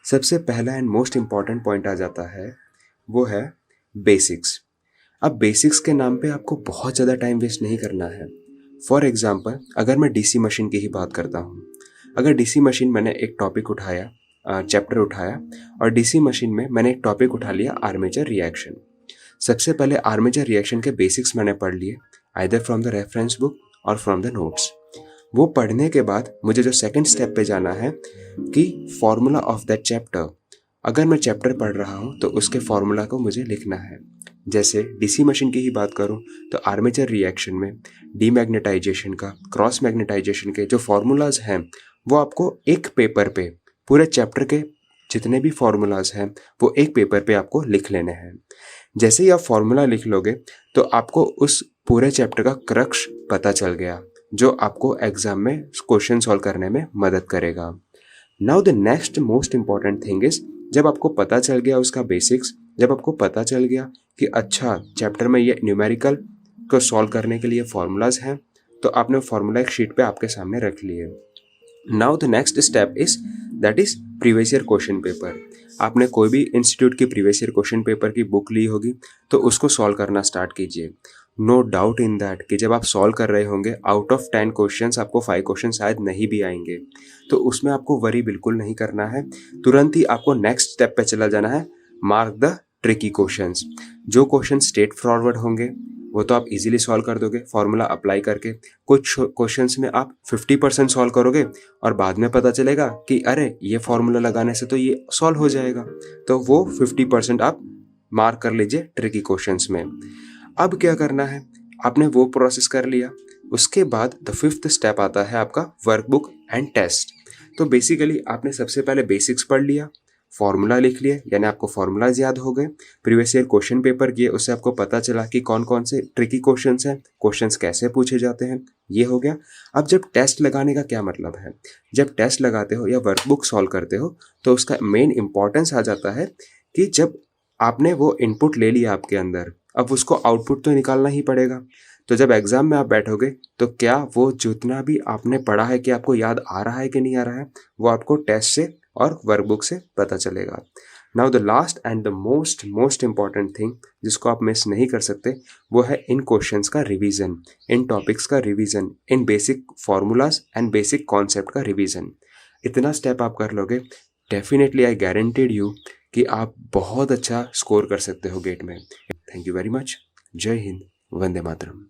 सबसे पहला and most important point आ जाता है, वो है बेसिक्स। अब बेसिक्स के नाम पे आपको बहुत ज़्यादा टाइम वेस्ट नहीं करना है। फॉर एग्जांपल, अगर मैं डीसी मशीन की ही बात करता हूँ, अगर डीसी मशीन मैंने एक टॉपिक उठाया, चैप्टर उठाया, और डीसी मशीन में मैंने एक टॉपिक उठा लिया आर्मेचर रिएक्शन। सबसे पहले आर्मेचर रिएक्शन के बेसिक्स मैंने पढ़ लिए, either from the reference book और फ्रॉम द नोट्स। वो पढ़ने के बाद मुझे जो सेकंड स्टेप पे जाना है कि फॉर्मूला ऑफ दैट चैप्टर, अगर मैं चैप्टर पढ़ रहा हूँ तो उसके फॉर्मूला को मुझे लिखना है। जैसे डीसी मशीन की ही बात करूँ तो आर्मेचर रिएक्शन में डीमैग्नेटाइजेशन का, क्रॉस मैग्नेटाइजेशन के जो फॉर्मूलाज हैं वो आपको एक पेपर पे, पूरे चैप्टर के जितने भी फॉर्मूलाज हैं वो एक पेपर पे आपको लिख लेने हैं। जैसे ही आप फॉर्मूला लिख लोगे तो आपको उस पूरे चैप्टर का क्रक्स पता चल गया, जो आपको एग्जाम में क्वेश्चन सॉल्व करने में मदद करेगा। Now the next most important thing is, जब आपको पता चल गया उसका बेसिक्स, जब आपको पता चल गया कि अच्छा चैप्टर में ये न्यूमेरिकल को सॉल्व करने के लिए फॉर्मूलाज हैं, तो आपने फॉर्मूला एक शीट पे आपके सामने रख लिए। Now the next step is, that is previous year question paper. आपने कोई भी इंस्टीट्यूट की प्रीवियस ईयर क्वेश्चन पेपर की बुक ली होगी तो उसको सॉल्व करना स्टार्ट कीजिए। नो डाउट इन दैट कि जब आप सॉल्व कर रहे होंगे, आउट ऑफ 10 क्वेश्चंस आपको 5 क्वेश्चन शायद नहीं भी आएंगे, तो उसमें आपको वरी बिल्कुल नहीं करना है। तुरंत ही आपको नेक्स्ट स्टेप पे चला जाना है, मार्क द ट्रिकी क्वेश्चंस। जो क्वेश्चन स्ट्रेट फॉरवर्ड होंगे वो तो आप इजीली सॉल्व कर दोगे फॉर्मूला अप्लाई करके। कुछ क्वेश्चंस में आप 50% सॉल्व करोगे और बाद में पता चलेगा कि अरे ये फॉर्मूला लगाने से तो ये सॉल्व हो जाएगा, तो वो 50% आप मार्क कर लीजिए ट्रिकी क्वेश्चंस में। अब क्या करना है, आपने वो प्रोसेस कर लिया, उसके बाद द फिफ्थ स्टेप आता है आपका वर्कबुक एंड टेस्ट। तो बेसिकली आपने सबसे पहले बेसिक्स पढ़ लिया, फॉर्मूला लिख लिए, यानी आपको फॉर्मूलाज याद हो गए, प्रीवियस ईयर क्वेश्चन पेपर किए, उससे आपको पता चला कि कौन कौन से ट्रिकी क्वेश्चंस हैं, क्वेश्चंस कैसे पूछे जाते हैं, ये हो गया। अब जब टेस्ट लगाने का क्या मतलब है, जब टेस्ट लगाते हो या वर्कबुक सॉल्व करते हो तो उसका मेन इंपॉर्टेंस आ जाता है कि जब आपने वो इनपुट ले लिया आपके अंदर, अब उसको आउटपुट तो निकालना ही पड़ेगा। तो जब एग्जाम में आप बैठोगे तो क्या वो जितना भी आपने पढ़ा है कि आपको याद आ रहा है कि नहीं आ रहा है, वो आपको टेस्ट से और वर्कबुक से पता चलेगा। Now the last and the most important thing जिसको आप मिस नहीं कर सकते, वो है इन क्वेश्चंस का रिवीजन, इन टॉपिक्स का revision, in basic formulas and basic concept का रिवीजन। इतना स्टेप आप कर लोगे, डेफिनेटली आई गारंटीड यू कि आप बहुत अच्छा स्कोर कर सकते हो गेट में। Thank you very much. जय हिंद, वंदे मातरम।